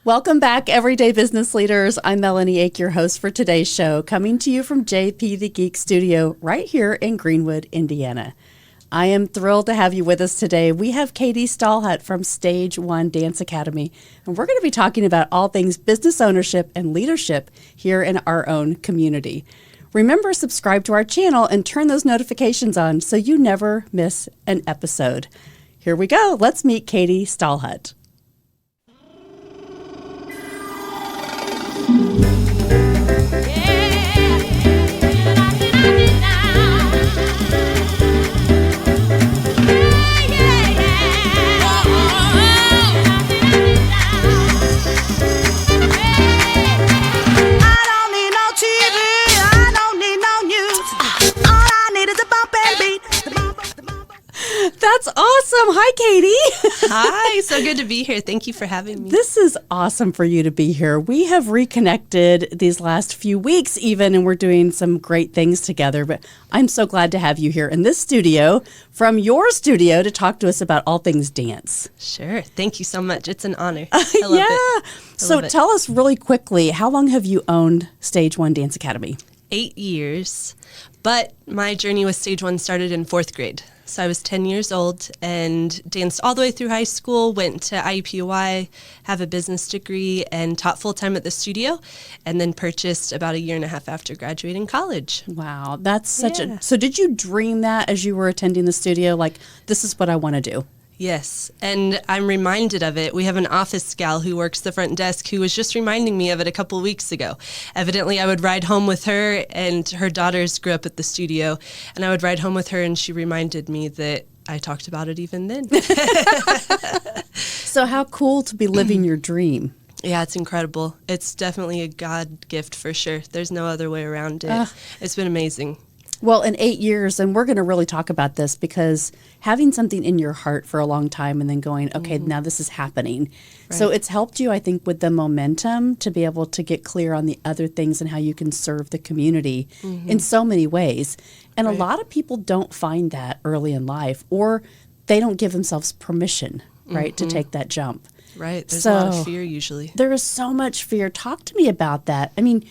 Welcome back, everyday business leaders. I'm Melanie Ake, your host for today's show, coming to you from JP the Geek Studio right here in Greenwood, Indiana. I am thrilled to have you with us today. We have Katie Stahlhut from Stage 1 Dance Academy, and we're going to be talking about all things business ownership and leadership here in our own community. Remember, subscribe to our channel and turn those notifications on so you never miss an episode. Here we go. Let's meet Katie Stahlhut. That's awesome. Hi, Katie. Hi. So good to be here. Thank you for having me. This is awesome for you to be here. We have reconnected these last few weeks even, and we're doing some great things together. But I'm so glad to have you here in this studio, from your studio, to talk to us about all things dance. Sure. Thank you so much. It's an honor. I love it. So tell us really quickly, how long have you owned Stage 1 Dance Academy? 8 years. But my journey with Stage 1 started in 4th grade. So I was 10 years old and danced all the way through high school, went to IUPUI, have a business degree, and taught full-time at the studio, and then purchased about a year and a half after graduating college. Wow, that's such a... So did you dream that as you were attending the studio, like, this is what I want to do? Yes, and I'm reminded of it. We have an office gal who works the front desk who was just reminding me of it a couple weeks ago. Evidently, I would ride home with her, and her daughters grew up at the studio, and I would ride home with her, and she reminded me that I talked about it even then. So how cool to be living your dream. Yeah, it's incredible. It's definitely a God gift for sure. There's no other way around it. It's been amazing. Well, in 8 years, and we're going to really talk about this, because having something in your heart for a long time and then going, okay, now this is happening. Right. So it's helped you, I think, with the momentum to be able to get clear on the other things and how you can serve the community in so many ways. And a lot of people don't find that early in life, or they don't give themselves permission, right, to take that jump. Right. There's a lot of fear usually. There is so much fear. Talk to me about that. I mean,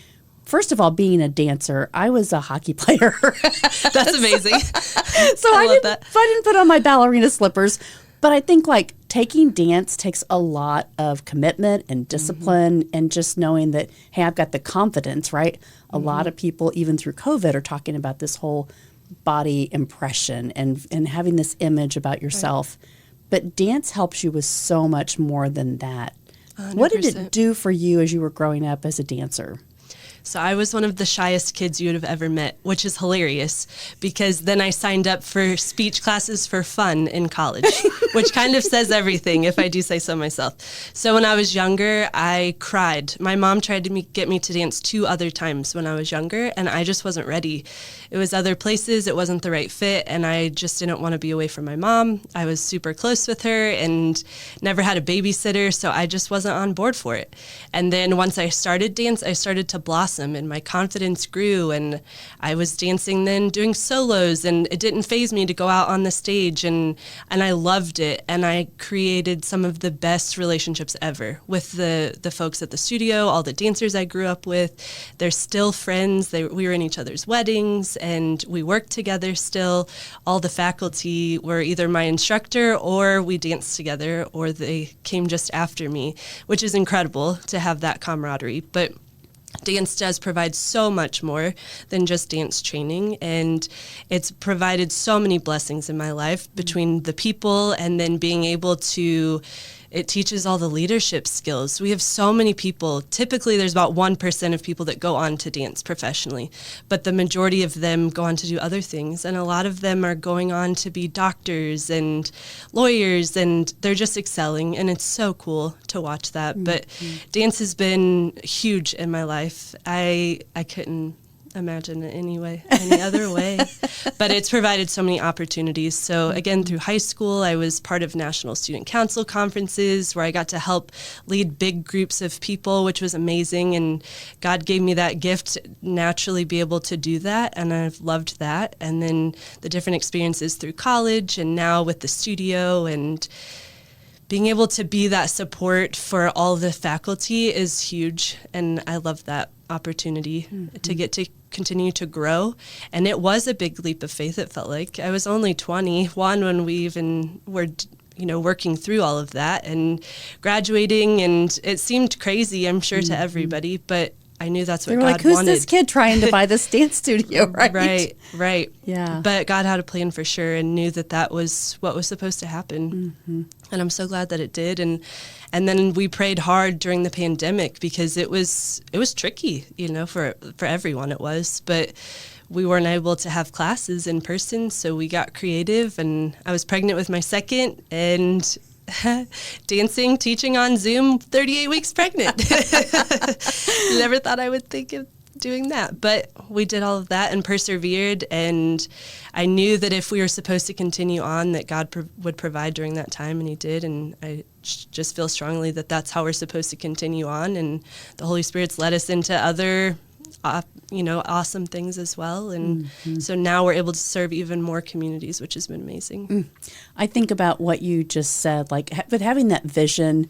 first of all, being a dancer, I was a hockey player. That's amazing. So I didn't put on my ballerina slippers, but I think like taking dance takes a lot of commitment and discipline and just knowing that, hey, I've got the confidence, right? A lot of people, even through COVID, are talking about this whole body impression and having this image about yourself. Right. But dance helps you with so much more than that. 100%. What did it do for you as you were growing up as a dancer? So I was one of the shyest kids you would have ever met, which is hilarious because then I signed up for speech classes for fun in college, which kind of says everything if I do say so myself. So when I was younger, I cried. My mom tried to get me to dance 2 other times when I was younger, and I just wasn't ready. It was other places, it wasn't the right fit, and I just didn't want to be away from my mom. I was super close with her and never had a babysitter, so I just wasn't on board for it. And then once I started dance, I started to blossom and my confidence grew, and I was dancing then doing solos, and it didn't faze me to go out on the stage, and I loved it, and I created some of the best relationships ever with the folks at the studio, all the dancers I grew up with. They're still friends. We were in each other's weddings, and we worked together still. All the faculty were either my instructor or we danced together, or they came just after me, which is incredible to have that camaraderie. But dance does provide so much more than just dance training, and it's provided so many blessings in my life between the people and then being able to, it teaches all the leadership skills. We have so many people. Typically, there's about 1% of people that go on to dance professionally, but the majority of them go on to do other things, and a lot of them are going on to be doctors and lawyers, and they're just excelling, and it's so cool to watch that. But dance has been huge in my life. I couldn't imagine it any other way. But it's provided so many opportunities. So again, through high school, I was part of National Student Council conferences where I got to help lead big groups of people, which was amazing. And God gave me that gift, naturally be able to do that. And I've loved that. And then the different experiences through college and now with the studio and being able to be that support for all the faculty is huge. And I love that opportunity to get to continue to grow. And it was a big leap of faith, it felt like. I was only 21 when we even were working through all of that and graduating, and it seemed crazy, I'm sure, to everybody, but I knew that's what they were God like, who's wanted. this kid trying to buy this dance studio, right? Right. Yeah. But God had a plan for sure and knew that was what was supposed to happen. And I'm so glad that it did. And then we prayed hard during the pandemic because it was tricky, for everyone it was. But we weren't able to have classes in person, so we got creative, and I was pregnant with my second, and dancing, teaching on Zoom, 38 weeks pregnant. Never thought I would think of doing that, but we did all of that and persevered, and I knew that if we were supposed to continue on, that God would provide during that time, and he did, and I just feel strongly that that's how we're supposed to continue on, and the Holy Spirit's led us into other awesome things as well. And so now we're able to serve even more communities, which has been amazing. I think about what you just said, but having that vision.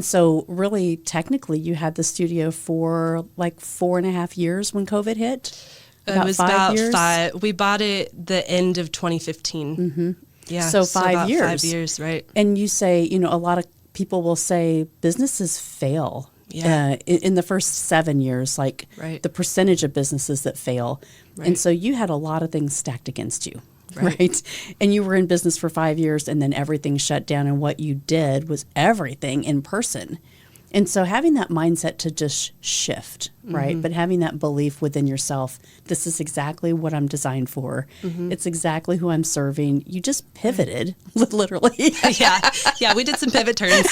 So really, technically, you had the studio for 4.5 years when COVID hit? It was about 5 years? 5. We bought it the end of 2015. Yeah. So 5 years. 5 years, right. And you say, a lot of people will say businesses fail. Yeah. In the first 7 years, Right. the percentage of businesses that fail. Right. And so you had a lot of things stacked against you, right? And you were in business for 5 years, and then everything shut down, and what you did was everything in person. And so having that mindset to just shift, right? But having that belief within yourself, this is exactly what I'm designed for. It's exactly who I'm serving. You just pivoted, literally. Yeah, we did some pivot turns.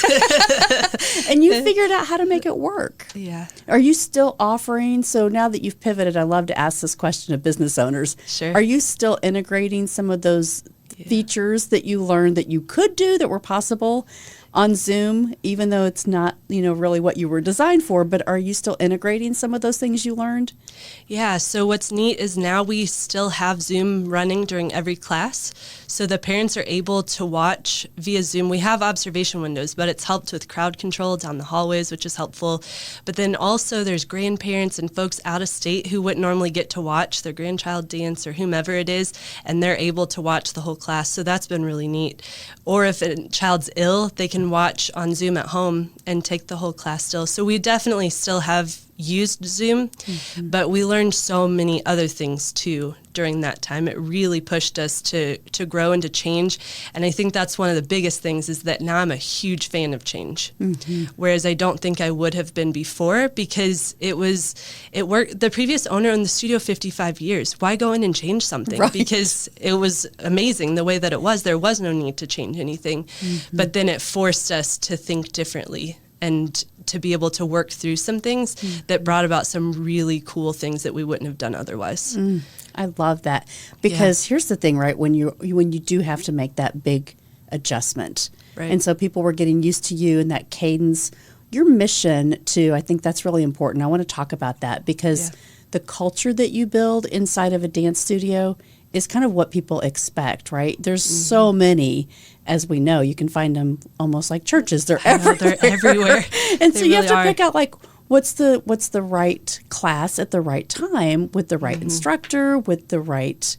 And you figured out how to make it work. Yeah. Are you still offering, so now that you've pivoted, I love to ask this question of business owners. Sure. Are you still integrating some of those features that you learned that you could do that were possible on Zoom, even though it's not, really what you were designed for, but are you still integrating some of those things you learned? Yeah, so what's neat is now we still have Zoom running during every class. So the parents are able to watch via Zoom. We have observation windows, but it's helped with crowd control down the hallways, which is helpful. But then also there's grandparents and folks out of state who wouldn't normally get to watch their grandchild dance or whomever it is, and they're able to watch the whole class. So that's been really neat. Or if a child's ill, they can watch on Zoom at home and take the whole class still. So we definitely still have used Zoom, but we learned so many other things too during that time. It really pushed us to grow and to change. And I think that's one of the biggest things is that now I'm a huge fan of change. Whereas I don't think I would have been before because it worked. The previous owner owned the studio 55 years. Why go in and change something? Right. Because it was amazing the way that it was. There was no need to change anything. But then it forced us to think differently and to be able to work through some things that brought about some really cool things that we wouldn't have done otherwise. I love that because here's the thing, right? When you do have to make that big adjustment, Right. and so people were getting used to you and that cadence, your mission too, I think that's really important. I want to talk about that because the culture that you build inside of a dance studio is kind of what people expect, right? There's so many, as we know, you can find them almost like churches. They're everywhere. They're everywhere. And so They you have to really pick out what's the right class at the right time with the right instructor, with the right,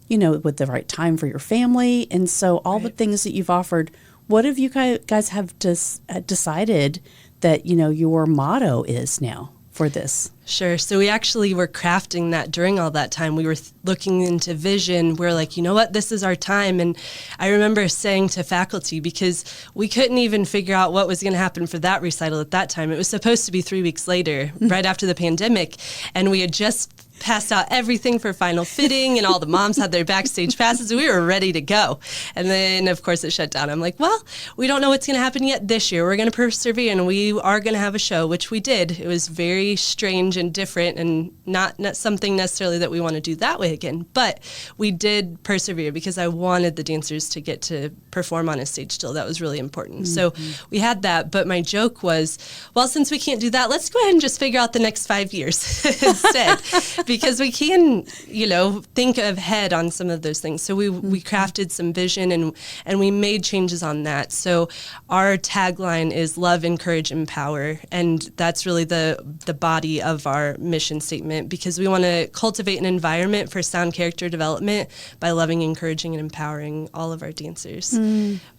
with the right time for your family. And so all the things that you've offered, what have you guys have decided that, your motto is now for this? Sure. So we actually were crafting that during all that time. We were looking into vision. We're like, you know what, this is our time. And I remember saying to faculty, because we couldn't even figure out what was going to happen for that recital at that time. It was supposed to be 3 weeks later, right after the pandemic. And we had just passed out everything for final fitting and all the moms had their backstage passes. We were ready to go. And then, of course, it shut down. I'm like, well, we don't know what's going to happen yet this year. We're going to persevere and we are going to have a show, which we did. It was very strange and different and not something necessarily that we want to do that way again. But we did persevere because I wanted the dancers to get to perform on a stage still. That was really important. So we had that. But my joke was, well, since we can't do that, let's go ahead and just figure out the next 5 years instead. because we can, think ahead on some of those things. So we crafted some vision and we made changes on that. So our tagline is love, encourage, empower. And that's really the body of our mission statement, because we want to cultivate an environment for sound character development by loving, encouraging, and empowering all of our dancers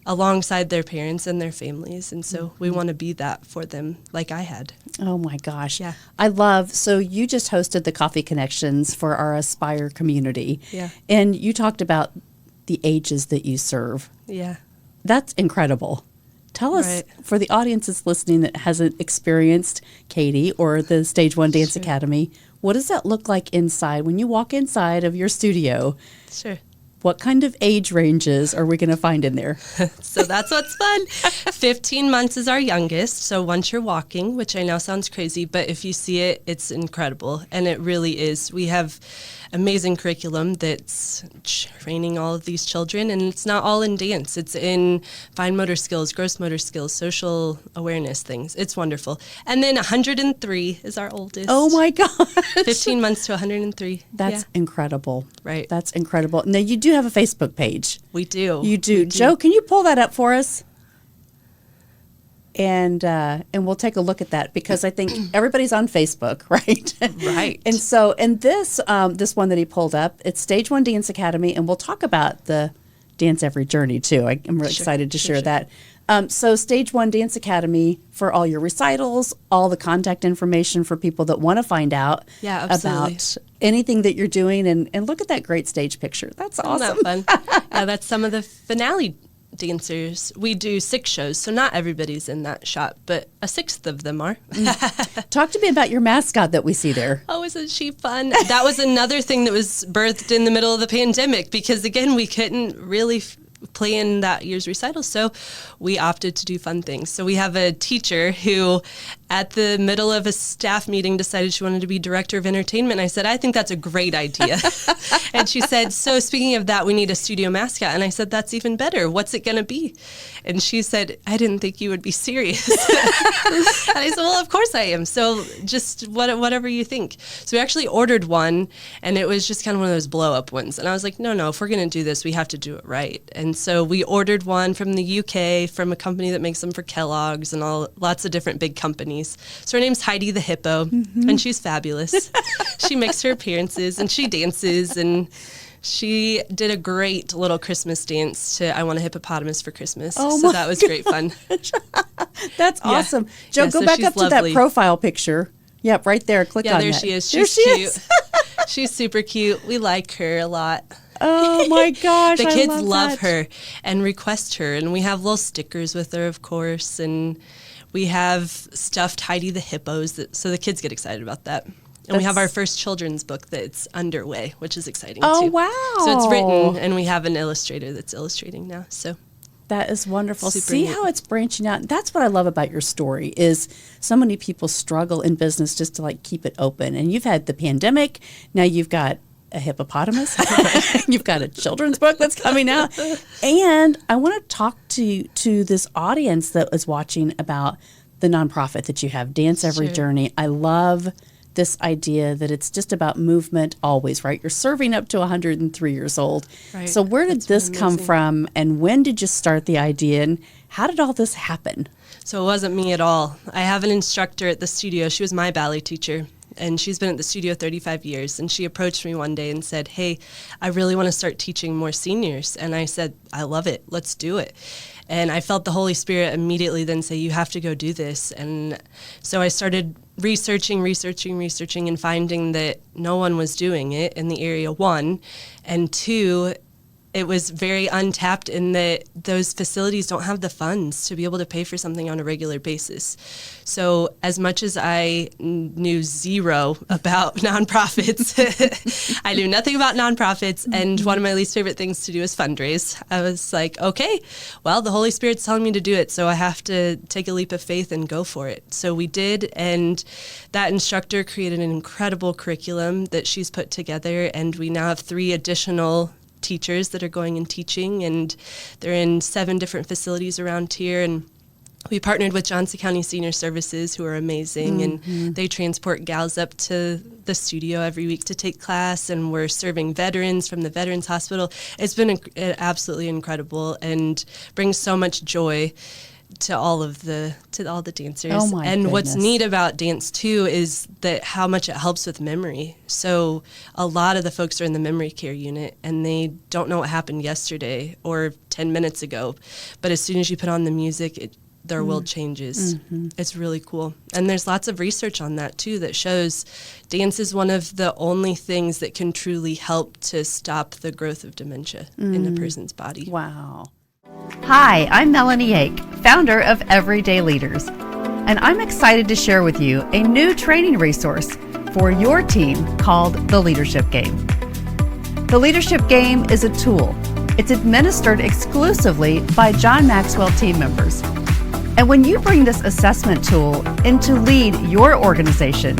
alongside their parents and their families. And so we want to be that for them, like I had. Oh my gosh. Yeah. So you just hosted the Coffee Connections for our Aspire community. Yeah. And you talked about the ages that you serve. Yeah. That's incredible. Tell us, for the audience that's listening that hasn't experienced Katie or the Stage One Dance Academy, what does that look like inside? When you walk inside of your studio, Sure. what kind of age ranges are we going to find in there? So that's what's fun. 15 months is our youngest. So once you're walking, which I know sounds crazy, but if you see it, it's incredible. And it really is. We have amazing curriculum that's training all of these children. And it's not all in dance. It's in fine motor skills, gross motor skills, social awareness things. It's wonderful. And then 103 is our oldest. Oh my gosh. 15 months to 103. That's incredible. Right. That's incredible. Now, you do have a Facebook page. We do. You do. Joe, can you pull that up for us? And we'll take a look at that, because I think everybody's on Facebook, right? Right. And so, this one that he pulled up, it's Stage One Dance Academy, and we'll talk about the Dance Every Journey too. I'm really excited to share that. So Stage One Dance Academy for all your recitals, all the contact information for people that want to find out about anything that you're doing, and look at that great stage picture. That's awesome. Isn't that fun? Yeah, that's some of the finale dancers. We do 6 shows, so not everybody's in that shot, but a sixth of them are. Talk to me about your mascot that we see there. Oh, isn't she fun? That was another thing that was birthed in the middle of the pandemic, because again, we couldn't really play in that year's recital, so we opted to do fun things. So we have a teacher who, at the middle of a staff meeting, decided she wanted to be director of entertainment. I said, I think that's a great idea. And she said, so speaking of that, we need a studio mascot. And I said, that's even better. What's it going to be? And she said, I didn't think you would be serious. And I said, well, of course I am. So just whatever you think. So we actually ordered one, and it was just kind of one of those blow up ones. And I was like, no, if we're going to do this, we have to do it right. And so we ordered one from the UK, from a company that makes them for Kellogg's and lots of different big companies. So her name's Heidi the Hippo, and she's fabulous. She makes her appearances, and she dances, and she did a great little Christmas dance to I Want a Hippopotamus for Christmas. So that was great fun. That's awesome. Joe, go back up to that profile picture. Yep, right there. Click on that. Yeah, there she is. She's cute. She's super cute. We like her a lot. Oh my gosh. The kids love her and request her, and we have little stickers with her, of course, and we have stuffed Heidi the Hippos, so the kids get excited about that. And we have our first children's book that's underway, which is exciting too. Oh, wow. So it's written, and we have an illustrator that's illustrating now. So that is wonderful. Super See neat. how it's branching out. That's what I love about your story, is so many people struggle in business just to keep it open. And you've had the pandemic. Now you've got a hippopotamus. You've got a children's book that's coming out. And I want to talk to this audience that is watching about the nonprofit that you have, Dance Every Journey. I love this idea that it's just about movement always, right? You're serving up to 103 years old. Right. So where did this come from, and when did you start the idea, and how did all this happen? So it wasn't me at all. I have an instructor at the studio. She was my ballet teacher, and she's been at the studio 35 years. And she approached me one day and said, hey, I really want to start teaching more seniors. And I said, I love it. Let's do it. And I felt the Holy Spirit immediately then say, you have to go do this. And so I started researching, and finding that no one was doing it in the area, 1. And 2, it was very untapped in that those facilities don't have the funds to be able to pay for something on a regular basis. So as much as I knew zero about nonprofits, I knew nothing about nonprofits, and one of my least favorite things to do is fundraise. I was like, okay, well, the Holy Spirit's telling me to do it, so I have to take a leap of faith and go for it. So we did, and that instructor created an incredible curriculum that she's put together, and we now have 3 additional teachers that are going and teaching, and they're in 7 different facilities around here, and we partnered with Johnson County Senior Services, who are amazing, and they transport gals up to the studio every week to take class, and we're serving veterans from the Veterans Hospital. It's been absolutely incredible and brings so much joy to all the dancers. Oh my and what's goodness. neat about dance too is that how much it helps with memory. So a lot of the folks are in the memory care unit and they don't know what happened yesterday or 10 minutes ago, but as soon as you put on the music, their world changes. It's really cool. And there's lots of research on that too that shows dance is one of the only things that can truly help to stop the growth of dementia in a person's body. Wow. Hi, I'm Melanie Ake, founder of Everyday Leaders, and I'm excited to share with you a new training resource for your team called the Leadership Game. The Leadership Game is a tool. It's administered exclusively by John Maxwell team members. And when you bring this assessment tool in to lead your organization,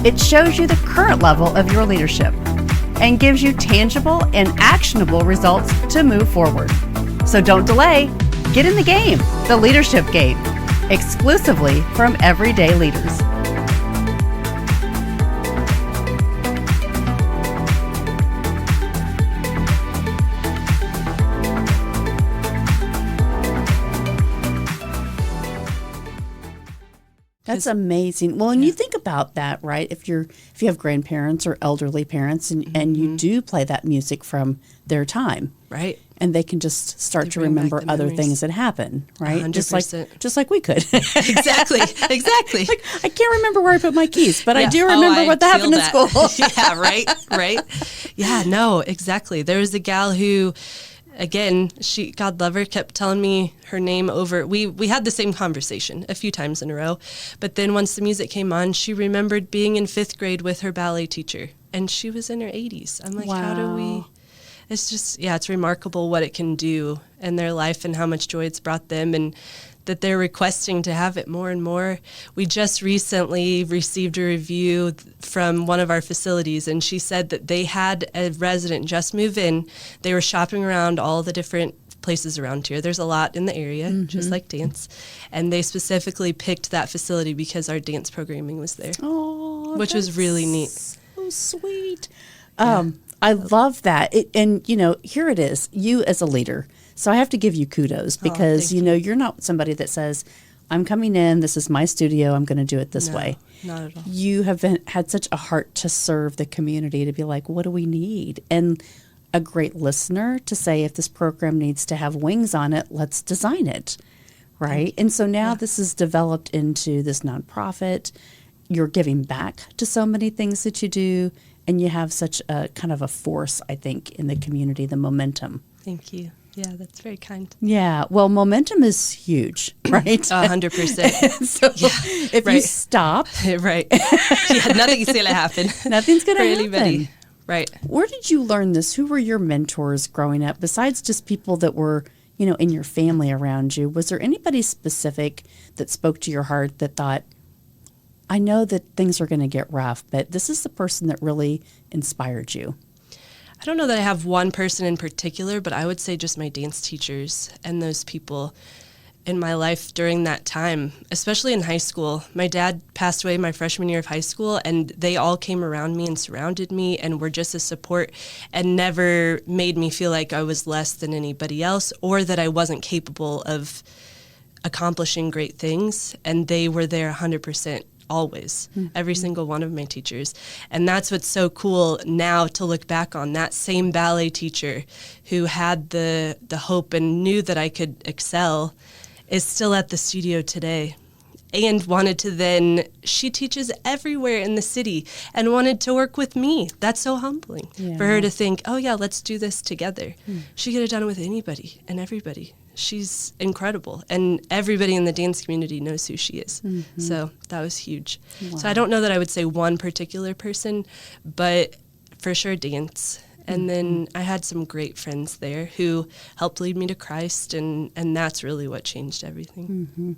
it shows you the current level of your leadership and gives you tangible and actionable results to move forward. So don't delay. Get in the game, the Leadership Game, exclusively from Everyday Leaders. That's amazing. Well, and you think about that, right? If you have grandparents or elderly parents and you do play that music from their time. Right. And they can just start to remember other things that happen, right? 100%. Just like we could. Exactly. Like, I can't remember where I put my keys, but I do remember what happened in school. Yeah, right. Yeah, no, exactly. There was a gal who, again, she, God love her, kept telling me her name over. We had the same conversation a few times in a row, but then once the music came on, she remembered being in 5th grade with her ballet teacher, and she was in her 80s. I'm like, how do we... It's just, it's remarkable what it can do in their life and how much joy it's brought them, and that they're requesting to have it more and more. We just recently received a review from one of our facilities, and she said that they had a resident just move in. They were shopping around all the different places around here. There's a lot in the area, just like dance. And they specifically picked that facility because our dance programming was there, which was really neat. So sweet. I love that. And, here it is, you as a leader. So I have to give you kudos because, you're not somebody that says, I'm coming in, this is my studio, I'm going to do it this way. Not at all. You have had such a heart to serve the community, to be like, what do we need? And a great listener to say, if this program needs to have wings on it, let's design it, right? And so now this is developed into this nonprofit. You're giving back to so many things that you do. And you have such a kind of a force, I think, in the community, the momentum. Thank you. Yeah, that's very kind. Yeah. Well, momentum is huge, right? 100%. So if you stop. Right. Nothing's going to happen. Nothing's going to happen. Anybody. Right. Where did you learn this? Who were your mentors growing up? Besides just people that were, in your family around you, was there anybody specific that spoke to your heart that thought, I know that things are going to get rough, but this is the person that really inspired you? I don't know that I have one person in particular, but I would say just my dance teachers and those people in my life during that time, especially in high school. My dad passed away my freshman year of high school, and they all came around me and surrounded me and were just a support and never made me feel like I was less than anybody else or that I wasn't capable of accomplishing great things. And they were there 100%. Always, every single one of my teachers. And that's what's so cool now to look back on. That same ballet teacher who had the hope and knew that I could excel is still at the studio today and wanted to then, she teaches everywhere in the city and wanted to work with me. That's so humbling for her to think, oh yeah, let's do this together. She could have done it with anybody and everybody. She's incredible, and everybody in the dance community knows who she is. So that was huge. Wow. So I don't know that I would say one particular person, but for sure dance. And then I had some great friends there who helped lead me to Christ, and that's really what changed everything.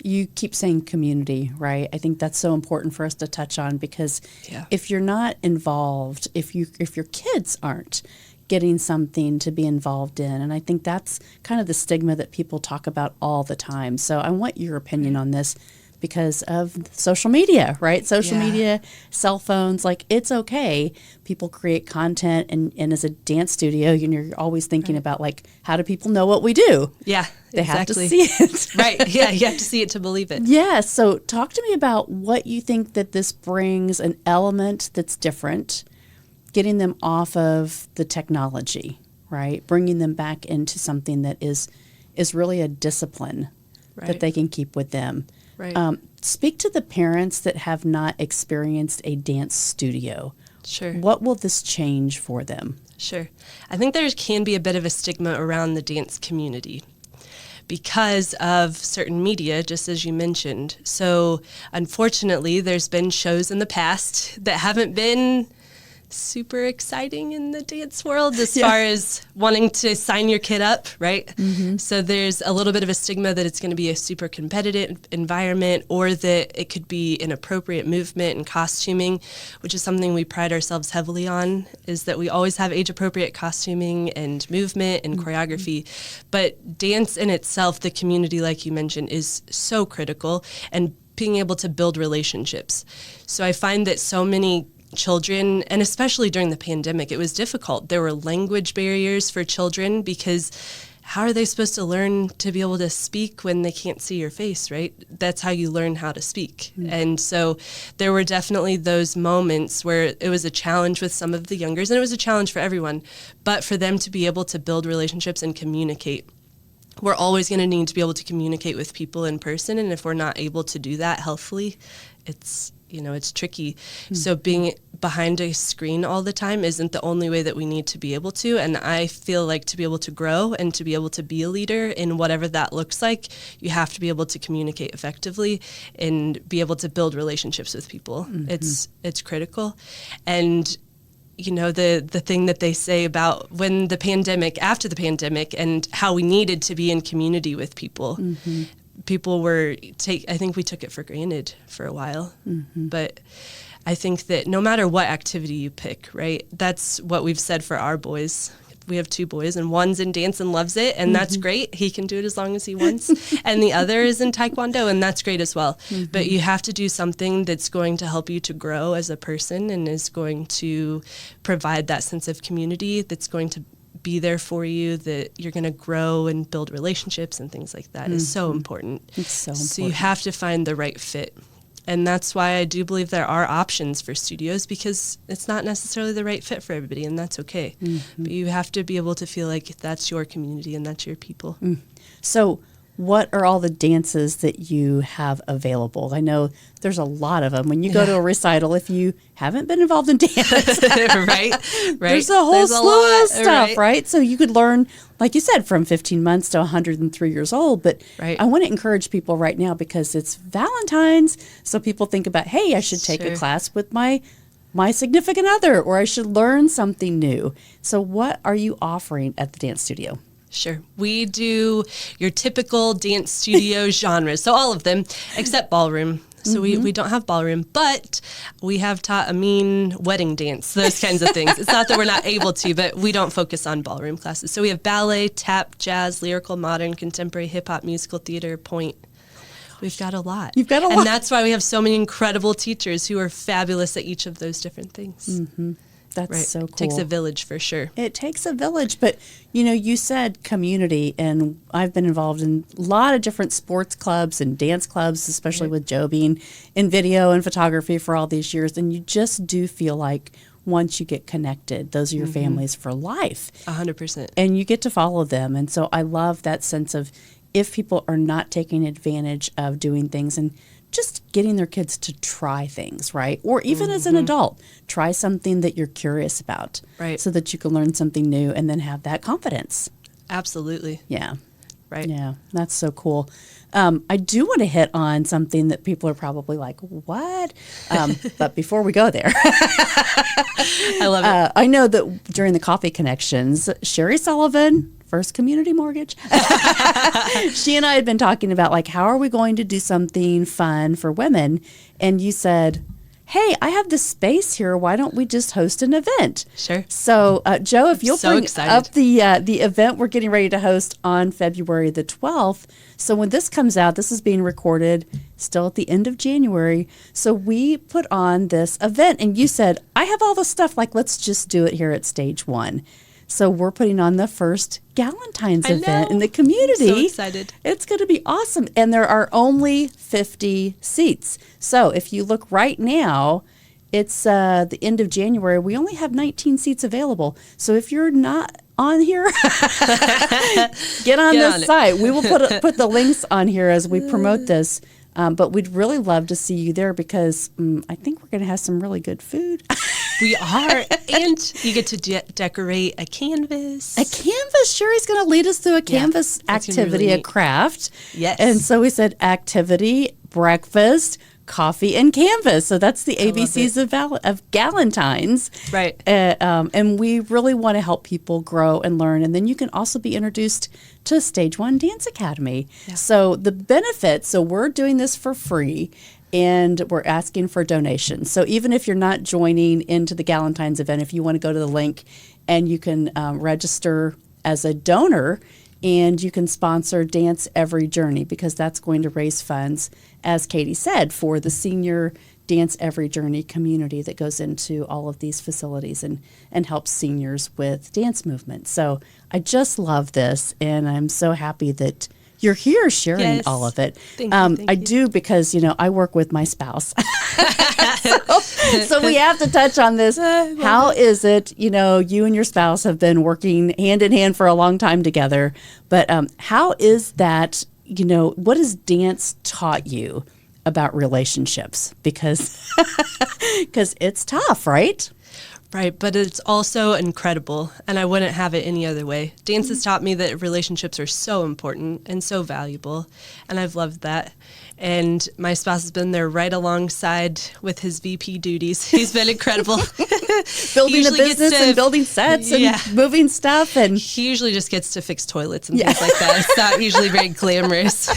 You keep saying community, right? I think that's so important for us to touch on because if you're not involved, if your kids aren't getting something to be involved in. And I think that's kind of the stigma that people talk about all the time. So I want your opinion on this because of social media, right? Social media, cell phones, like it's okay. People create content and as a dance studio, you're always thinking about like, how do people know what we do? Yeah, They have to see it. Right. Yeah, you have to see it to believe it. Yeah. So talk to me about what you think that this brings, an element that's different, getting them off of the technology, right? Bringing them back into something that is really a discipline that they can keep with them. Right. Speak to the parents that have not experienced a dance studio. Sure. What will this change for them? Sure. I think there can be a bit of a stigma around the dance community because of certain media, just as you mentioned. So unfortunately, there's been shows in the past that haven't been super exciting in the dance world as far as wanting to sign your kid up, right? Mm-hmm. So there's a little bit of a stigma that it's going to be a super competitive environment or that it could be inappropriate movement and costuming, which is something we pride ourselves heavily on, is that we always have age-appropriate costuming and movement and choreography. But dance in itself, the community, like you mentioned, is so critical, and being able to build relationships. So I find that so many children, and especially during the pandemic, it was difficult. There were language barriers for children because how are they supposed to learn to be able to speak when they can't see your face, right? That's how you learn how to speak. Mm-hmm. And so there were definitely those moments where it was a challenge with some of the youngers, and it was a challenge for everyone, but for them to be able to build relationships and communicate. We're always going to need to be able to communicate with people in person, and if we're not able to do that healthfully, it's tricky. Mm-hmm. So being behind a screen all the time isn't the only way that we need to be able to. And I feel like to be able to grow and to be able to be a leader in whatever that looks like, you have to be able to communicate effectively and be able to build relationships with people. Mm-hmm. It's critical. And the thing that they say about after the pandemic and how we needed to be in community with people. Mm-hmm. People I think we took it for granted for a while. Mm-hmm. But I think that no matter what activity you pick, right, that's what we've said for our boys. We have 2 boys, and one's in dance and loves it, and that's great. He can do it as long as he wants. And the other is in taekwondo, and that's great as well. Mm-hmm. But you have to do something that's going to help you to grow as a person and is going to provide that sense of community, that's going to be there for you, that you're going to grow and build relationships and things like that is so important. It's so important. So you have to find the right fit. And that's why I do believe there are options for studios, because it's not necessarily the right fit for everybody, and that's okay. Mm-hmm. But you have to be able to feel like that's your community and that's your people. Mm. So what are all the dances that you have available? I know there's a lot of them. When you go to a recital, if you haven't been involved in dance, right? There's a whole slew of stuff, right? So you could learn, like you said, from 15 months to 103 years old. But I want to encourage people right now, because it's Valentine's. So people think about, hey, I should take a class with my significant other, or I should learn something new. So what are you offering at the dance studio? Sure. We do your typical dance studio genres, so all of them except ballroom. So we don't have ballroom, but we have taught a mean wedding dance, those kinds of things. It's not that we're not able to, but we don't focus on ballroom classes. So we have ballet, tap, jazz, lyrical, modern, contemporary, hip-hop, musical theater, point. We've got a lot. You've got a lot. And that's why we have so many incredible teachers who are fabulous at each of those different things. Mm-hmm. That's so cool. It takes a village for sure. It takes a village, but you said community, and I've been involved in a lot of different sports clubs and dance clubs, especially with Joe being in video and photography for all these years, and you just do feel like once you get connected, those are your families for life. 100%. And you get to follow them, and so I love that sense of if people are not taking advantage of doing things and just getting their kids to try things, right? Or even as an adult, try something that you're curious about, right? So that you can learn something new and then have that confidence. Absolutely. Yeah. Right. Yeah, that's so cool. I do want to hit on something that people are probably like, what? But before we go there, I love it. I know that during the Coffee Connections, Sherry Sullivan, First Community Mortgage, she and I had been talking about, like, how are we going to do something fun for women? And you said, hey, I have this space here. Why don't we just host an event? Sure. So, Joe, if you'll bring excited. up the event we're getting ready to host on February the 12th. So when this comes out, this is being recorded still at the end of January. So we put on this event, and you said, I have all the stuff, like, let's just do it here at Stage One. So we're putting on the first Galentine's event in the community. I'm so excited. It's going to be awesome. And there are only 50 seats. So if you look right now, it's the end of January. We only have 19 seats available. So if you're not on here, get on this site. We will put the links on here as we promote this. But we'd really love to see you there because I think we're going to have some really good food. We are. And you get to decorate a canvas. A canvas. Sherry's going to lead us through a canvas activity, really a craft. Yes. And so we said activity, breakfast, coffee, and canvas. So that's the ABCs of Galentine's. Right. And we really want to help people grow and learn. And then you can also be introduced to Stage One Dance Academy. Yeah. So the benefits, so we're doing this for free. And we're asking for donations. So even if you're not joining into the Galentine's event, if you want to go to the link and you can register as a donor and you can sponsor Dance Every Journey because that's going to raise funds, as Katie said, for the senior Dance Every Journey community that goes into all of these facilities and helps seniors with dance movement. So I just love this, and I'm so happy that you're here sharing all of it. Thank you. I do because, I work with my spouse. so we have to touch on this. How is it, you and your spouse have been working hand in hand for a long time together, but how is that, what has dance taught you about relationships? Because it's tough, right? Right, but it's also incredible, and I wouldn't have it any other way. Dance has taught me that relationships are so important and so valuable, and I've loved that. And my spouse has been there right alongside with his VP duties. He's been incredible. Building a business and building sets and moving stuff. And he usually just gets to fix toilets and things like that. It's not usually very glamorous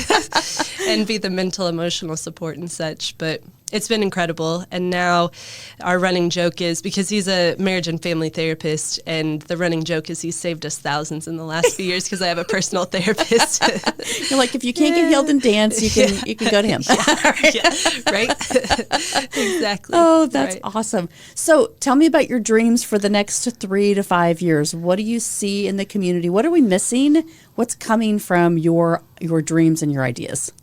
and be the mental, emotional support and such, but it's been incredible. And now our running joke is, because he's a marriage and family therapist, and the running joke is he's saved us thousands in the last few years because I have a personal therapist. You're like, if you can't get healed in dance, you can go to him. Right? Exactly. Oh, that's awesome. So tell me about your dreams for the next 3 to 5 years. What do you see in the community? What are we missing? What's coming from your dreams and your ideas?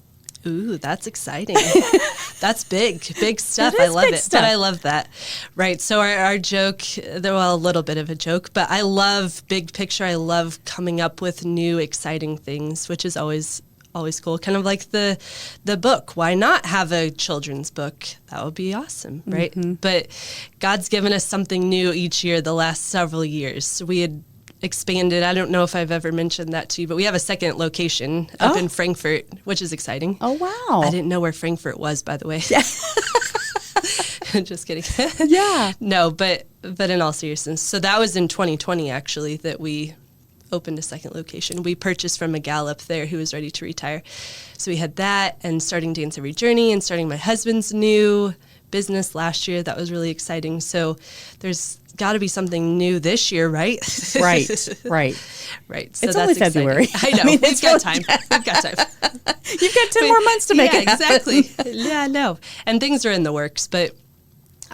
Ooh, that's exciting. That's big stuff. I love it. But I love that. Right. So our joke, well, a little bit of a joke, but I love big picture. I love coming up with new, exciting things, which is always cool. Kind of like the book. Why not have a children's book? That would be awesome, right? Mm-hmm. But God's given us something new each year the last several years. We had expanded. I don't know if I've ever mentioned that to you, but we have a second location up in Frankfurt, which is exciting. Oh, wow. I didn't know where Frankfurt was, by the way. Yeah. Just kidding. Yeah. No, but in all seriousness. So that was in 2020, actually, that we opened a second location. We purchased from a gal up there who was ready to retire. So we had that, and starting Dance Every Journey and starting my husband's new business last year. That was really exciting. So there's got to be something new this year, right? Right. So it's only February. Exciting. I know. We've got time. You've got 10 more months to make it happen. Exactly. Yeah, no. And things are in the works, but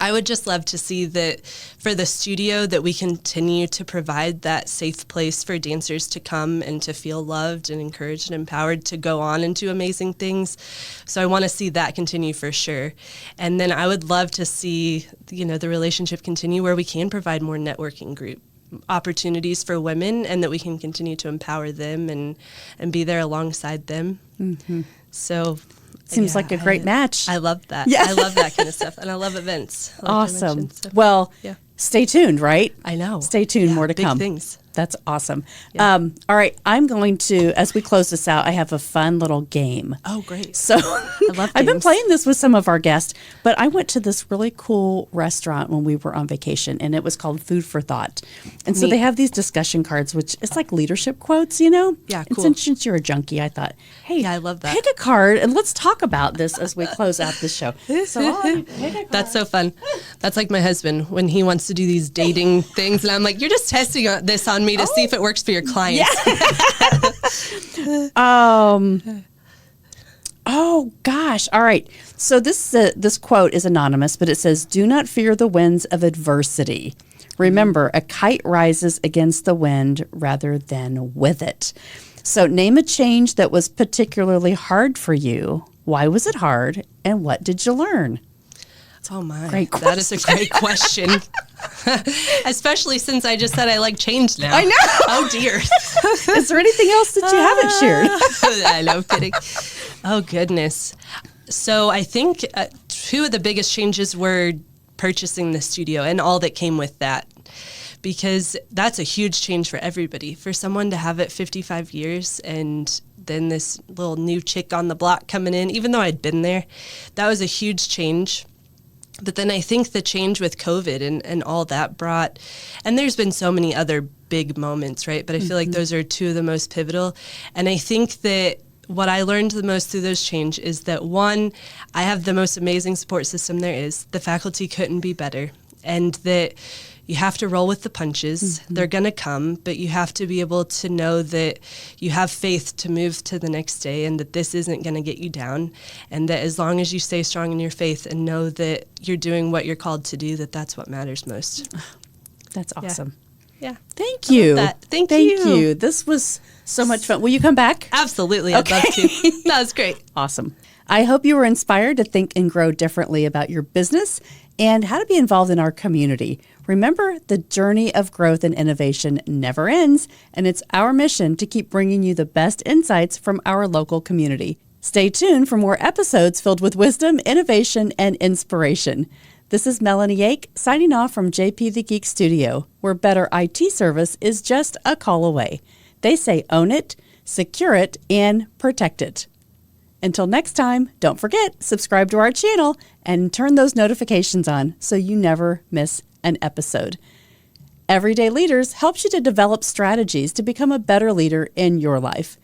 I would just love to see that for the studio that we continue to provide that safe place for dancers to come and to feel loved and encouraged and empowered to go on and do amazing things. So I want to see that continue for sure. And then I would love to see, the relationship continue where we can provide more networking group opportunities for women, and that we can continue to empower them and be there alongside them. Mm-hmm. So seems like a great match. I love that. Yeah. I love that kind of stuff. And I love events. Awesome. Well, stay tuned, right? I know. Stay tuned. More to big come. Things. That's awesome. All right. I'm going to, as we close this out, I have a fun little game. Oh, great. So I love I've been games. playing this with some of our guests, but I went to this really cool restaurant when we were on vacation, and it was called Food for Thought. And so Neat. they have these discussion cards, which it's like leadership quotes, you know? Yeah, And cool. since you're a junkie, I thought, hey, Yeah, I love that. pick a card and let's talk about this as we close out the show. So I'll pick a card. That's so fun. That's like my husband when he wants to do these dating things. And I'm like, you're just testing this on me to see if it works for your clients. Oh gosh. All right. So this quote is anonymous, but it says, "Do not fear the winds of adversity. Remember, a kite rises against the wind rather than with it." So name a change that was particularly hard for you. Why was it hard? And what did you learn? Oh my, Great that is a great question. Especially since I just said I like change now. I know. Oh dear. Is there anything else that you haven't shared? I love kidding. Oh goodness. So I think two of the biggest changes were purchasing the studio and all that came with that. Because that's a huge change for everybody. For someone to have it 55 years and then this little new chick on the block coming in, even though I'd been there, that was a huge change. But then I think the change with COVID and all that brought, and there's been so many other big moments, right? But I feel like those are two of the most pivotal. And I think that what I learned the most through those change is that one, I have the most amazing support system there is. The faculty couldn't be better. And that you have to roll with the punches. They're going to come, but you have to be able to know that you have faith to move to the next day and that this isn't going to get you down. And that as long as you stay strong in your faith and know that you're doing what you're called to do, that's what matters most. That's awesome. Yeah. Thank you. that. Thank Thank you. you. This was so much fun. Will you come back? Absolutely. I'd love to. That was great. Awesome. I hope you were inspired to think and grow differently about your business and how to be involved in our community. Remember, the journey of growth and innovation never ends, and it's our mission to keep bringing you the best insights from our local community. Stay tuned for more episodes filled with wisdom, innovation, and inspiration. This is Melanie Yake signing off from JP the Geek Studio, where better IT service is just a call away. They say own it, secure it, and protect it. Until next time, don't forget, subscribe to our channel and turn those notifications on so you never miss an episode. Everyday Leaders helps you to develop strategies to become a better leader in your life.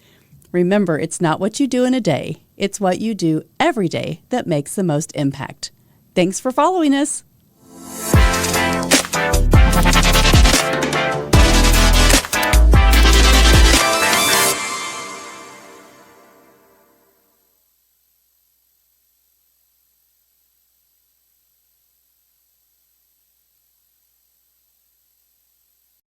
Remember, it's not what you do in a day, it's what you do every day that makes the most impact. Thanks for following us.